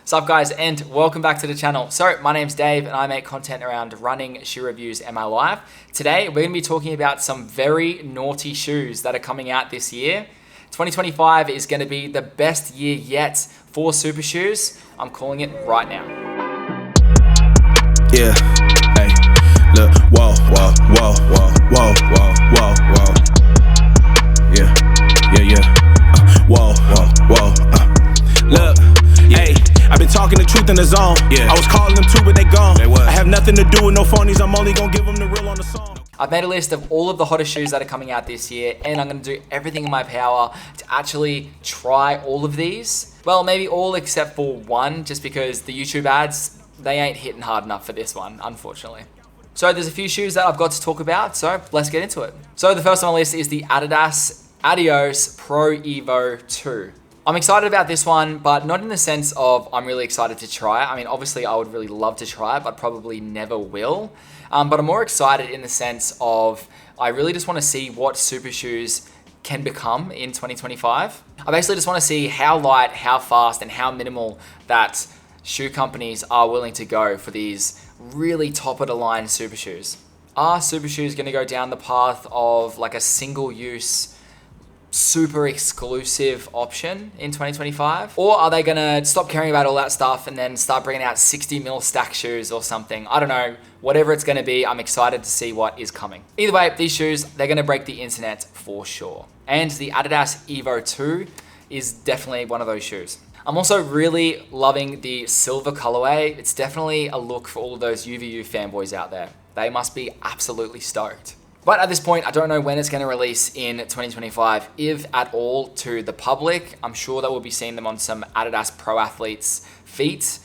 What's up guys, and welcome back to the channel. So my name's Dave and I make content around running, shoe reviews, and my life. Today we're going to be talking about some very naughty shoes that are coming out this year. 2025 is going to be the best year yet for super shoes. I'm calling it right now. Yeah, hey, look, whoa, whoa, whoa, whoa, whoa, whoa, whoa, whoa. Yeah, whoa, look, hey, I've been talking the truth in the zone. Yeah, I was calling them too, but they gone. I have nothing to do with no phonies. I'm only gonna give them the real on the song. I've made a list of all of the hottest shoes that are coming out this year, and I'm going to do everything in my power to actually try all of these. Well, maybe all except for one, just because the YouTube ads, they ain't hitting hard enough for this one, unfortunately. So there's a few shoes that I've got to talk about, so let's get into it. So the first on my list is the Adios Pro Evo 2. I'm excited about this one, but not in the sense of I'm really excited to try it. I mean, obviously I would really love to try it, but probably never will. But I'm more excited in the sense of I really just want to see what super shoes can become in 2025. I basically just want to see how light, how fast, and how minimal that shoe companies are willing to go for these really top of the line super shoes. Are super shoes going to go down the path of like a single use super exclusive option in 2025? Or are they gonna stop caring about all that stuff and then start bringing out 60 mil stack shoes or something? I don't know, whatever it's gonna be, I'm excited to see what is coming. Either way, these shoes, they're gonna break the internet for sure. And the Adidas Evo 2 is definitely one of those shoes. I'm also really loving the silver colorway. It's definitely a look for all of those UVU fanboys out there. They must be absolutely stoked. But at this point, I don't know when it's going to release in 2025, if at all, to the public. I'm sure that we'll be seeing them on some Adidas Pro Athletes' feet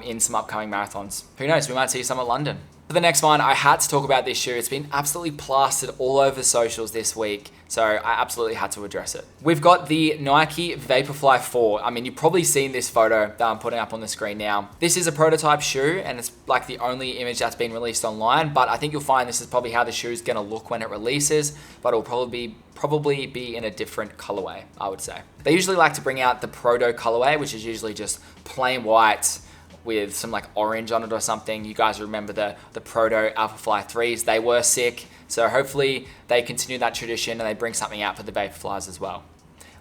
in some upcoming marathons. Who knows, we might see some at London. For the next one, I had to talk about this shoe. It's been absolutely plastered all over socials this week, so I absolutely had to address it. We've got the Nike Vaporfly 4. I mean, you've probably seen this photo that I'm putting up on the screen now. This is a prototype shoe, and it's like the only image that's been released online, but I think you'll find this is probably how the shoe is gonna look when it releases, but it'll probably be in a different colorway, I would say. They usually like to bring out the Proto colorway, which is usually just plain white with some like orange on it or something. You guys remember the Proto Alphafly 3s, they were sick. So hopefully they continue that tradition and they bring something out for the Vaporflies as well.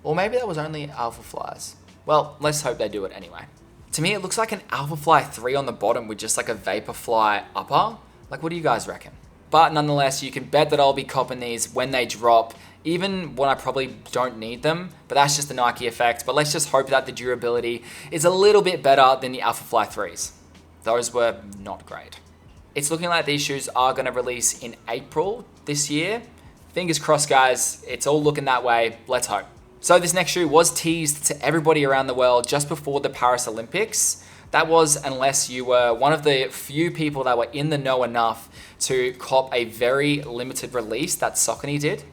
Or maybe that was only Alphaflies. Well, let's hope they do it anyway. To me, it looks like an Alphafly 3 on the bottom with just like a Vaporfly upper. Like, what do you guys reckon? But nonetheless, you can bet that I'll be copping these when they drop, even when I probably don't need them, but that's just the Nike effect. But let's just hope that the durability is a little bit better than the Alphafly 3s. Those were not great. It's looking like these shoes are gonna release in April this year. Fingers crossed, guys. It's all looking that way. Let's hope. So this next shoe was teased to everybody around the world just before the Paris Olympics. That was unless you were one of the few people that were in the know enough to cop a very limited release that Saucony did.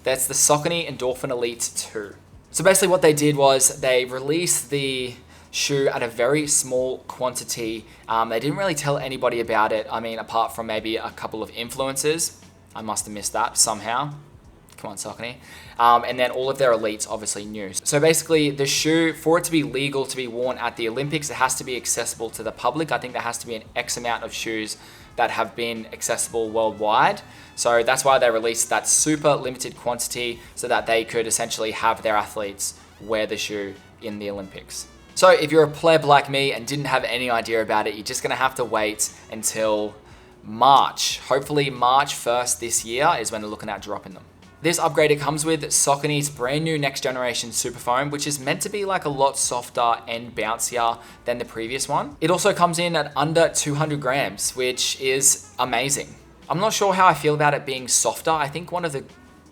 That's the Saucony Endorphin Elite 2. So basically what they did was they released the shoe at a very small quantity. They didn't really tell anybody about it. I mean, apart from maybe a couple of influencers. I must have missed that somehow. Come on, Saucony. And then all of their elites obviously knew. So basically the shoe, for it to be legal to be worn at the Olympics, it has to be accessible to the public. I think there has to be an X amount of shoes that have been accessible worldwide. So that's why they released that super limited quantity so that they could essentially have their athletes wear the shoe in the Olympics. So if you're a pleb like me and didn't have any idea about it, you're just gonna have to wait until March. Hopefully March 1st this year is when they're looking at dropping them. This upgrade, it comes with Saucony's brand new next generation Superfoam, which is meant to be like a lot softer and bouncier than the previous one. It also comes in at under 200 grams, which is amazing. I'm not sure how I feel about it being softer. I think one of the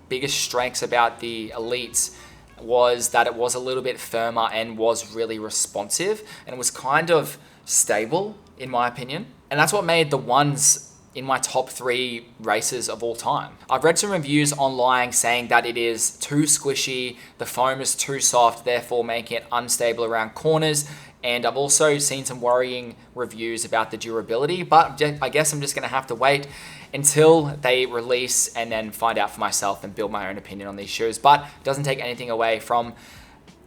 biggest strengths about the Elites was that it was a little bit firmer and was really responsive, and it was kind of stable in my opinion. And that's what made the ones in my top 3 races of all time. I've read some reviews online saying that it is too squishy, the foam is too soft, therefore making it unstable around corners. And I've also seen some worrying reviews about the durability, but I guess I'm just gonna have to wait until they release and then find out for myself and build my own opinion on these shoes. But it doesn't take anything away from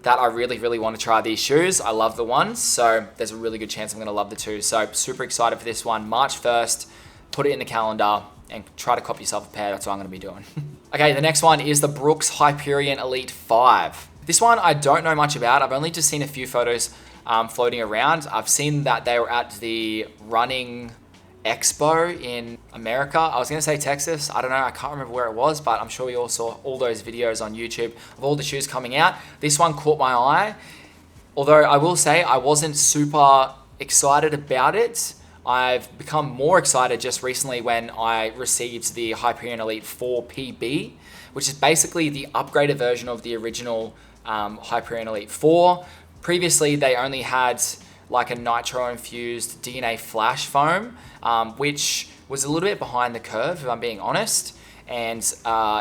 that I really, really want to try these shoes. I love the ones, so there's a really good chance I'm going to love the two. So super excited for this one. March 1st, put it in the calendar and try to cop yourself a pair. That's what I'm going to be doing. Okay, the next one is the Brooks Hyperion Elite 5. This one I don't know much about. I've only just seen a few photos floating around. I've seen that they were at the running expo in America. I was going to say Texas. I don't know. I can't remember where it was, but I'm sure we all saw all those videos on YouTube of all the shoes coming out. This one caught my eye. Although I will say I wasn't super excited about it. I've become more excited just recently when I received the Hyperion Elite 4 PB, which is basically the upgraded version of the original Hyperion Elite 4. Previously, they only had like a nitro-infused DNA flash foam, which was a little bit behind the curve, if I'm being honest, and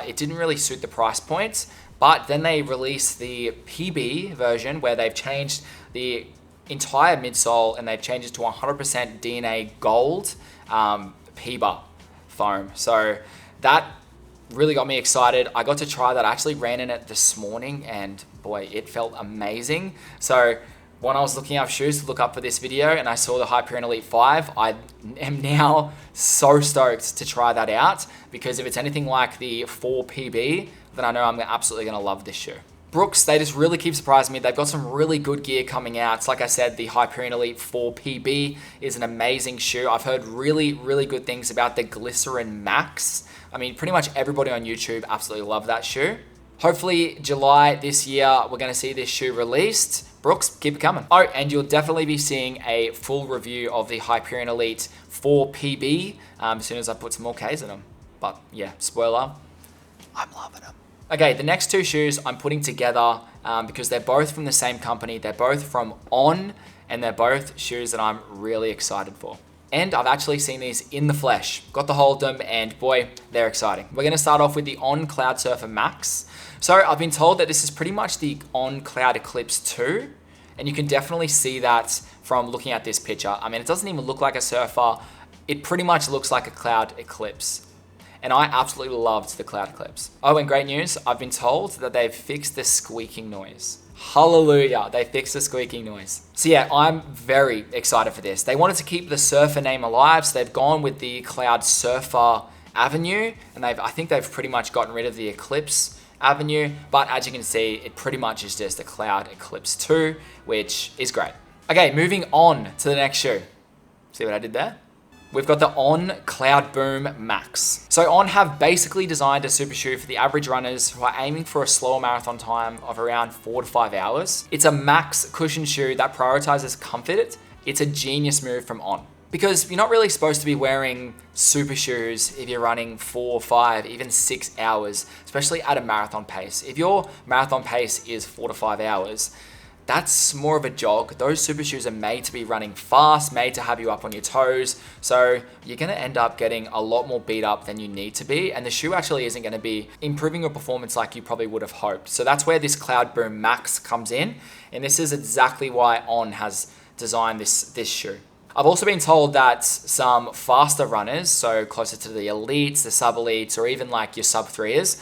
it didn't really suit the price point. But then they released the PB version where they've changed the entire midsole and they've changed it to 100% DNA gold PBA foam. So that really got me excited. I got to try that. I actually ran in it this morning and boy, it felt amazing. So when I was looking up shoes to look up for this video and I saw the Hyperion Elite 5, I am now so stoked to try that out because if it's anything like the 4 PB, then I know I'm absolutely going to love this shoe. Brooks, they just really keep surprising me. They've got some really good gear coming out. It's like I said, the Hyperion Elite 4 PB is an amazing shoe. I've heard really, really good things about the Glycerin Max. I mean, pretty much everybody on YouTube absolutely love that shoe. Hopefully, July this year, we're going to see this shoe released. Brooks, keep it coming. Oh, and you'll definitely be seeing a full review of the Hyperion Elite 4 PB as soon as I put some more Ks in them. But yeah, spoiler, I'm loving them. Okay, the next two shoes I'm putting together because they're both from the same company. They're both from On, and they're both shoes that I'm really excited for. And I've actually seen these in the flesh. Got to hold them, and boy, they're exciting. We're gonna start off with the OnCloud Surfer Max. So I've been told that this is pretty much the OnCloud Eclipse 2, and you can definitely see that from looking at this picture. I mean, it doesn't even look like a Surfer. It pretty much looks like a Cloud Eclipse. And I absolutely loved the Cloud Eclipse. Oh, and great news, I've been told that they've fixed the squeaking noise. Hallelujah, they fixed the squeaking noise. So yeah, I'm very excited for this. They wanted to keep the Surfer name alive, so they've gone with the Cloud Surfer Avenue, and I think they've pretty much gotten rid of the Eclipse Avenue, but as you can see, it pretty much is just a Cloud Eclipse 2, which is great. Okay, moving on to the next shoe. See what I did there? We've got the OnCloud Boom Max. So On have basically designed a super shoe for the average runners who are aiming for a slower marathon time of around 4 to 5 hours. It's a max cushion shoe that prioritizes comfort. It's a genius move from On. Because you're not really supposed to be wearing super shoes if you're running 4, 5, even 6 hours, especially at a marathon pace. If your marathon pace is 4 to 5 hours, that's more of a jog. Those super shoes are made to be running fast, made to have you up on your toes. So you're gonna end up getting a lot more beat up than you need to be. And the shoe actually isn't gonna be improving your performance like you probably would have hoped. So that's where this Cloud Boom Max comes in. And this is exactly why On has designed this shoe. I've also been told that some faster runners, so closer to the elites, the sub-elites, or even like your sub-3ers,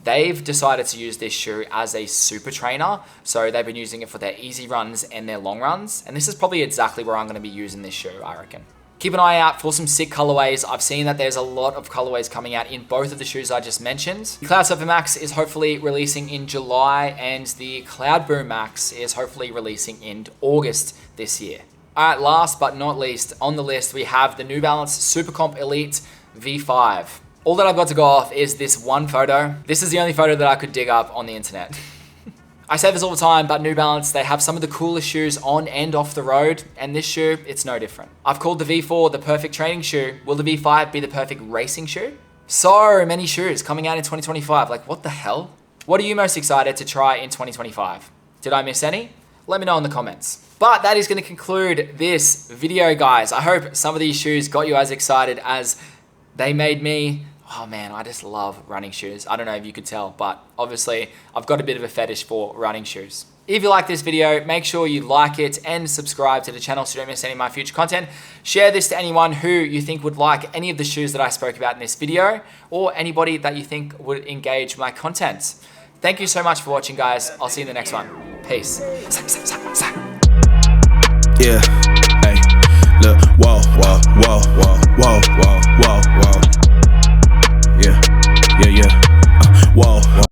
they've decided to use this shoe as a super trainer. So they've been using it for their easy runs and their long runs. And this is probably exactly where I'm going to be using this shoe, I reckon. Keep an eye out for some sick colorways. I've seen that there's a lot of colorways coming out in both of the shoes I just mentioned. The Cloud Surfer Max is hopefully releasing in July, and the Cloud Boom Max is hopefully releasing in August this year. All right, last but not least on the list, we have the New Balance Supercomp Elite V5. All that I've got to go off is this one photo. This is the only photo that I could dig up on the internet. I say this all the time, but New Balance, they have some of the coolest shoes on and off the road, and this shoe, it's no different. I've called the V4 the perfect training shoe. Will the V5 be the perfect racing shoe? So many shoes coming out in 2025. Like, what the hell? What are you most excited to try in 2025? Did I miss any? Let me know in the comments. But that is going to conclude this video, guys. I hope some of these shoes got you as excited as they made me. Oh man, I just love running shoes. I don't know if you could tell, but obviously I've got a bit of a fetish for running shoes. If you like this video, make sure you like it and subscribe to the channel so you don't miss any of my future content. Share this to anyone who you think would like any of the shoes that I spoke about in this video, or anybody that you think would engage my content. Thank you so much for watching, guys. I'll see you in the next one. Peace. Yeah, hey, look,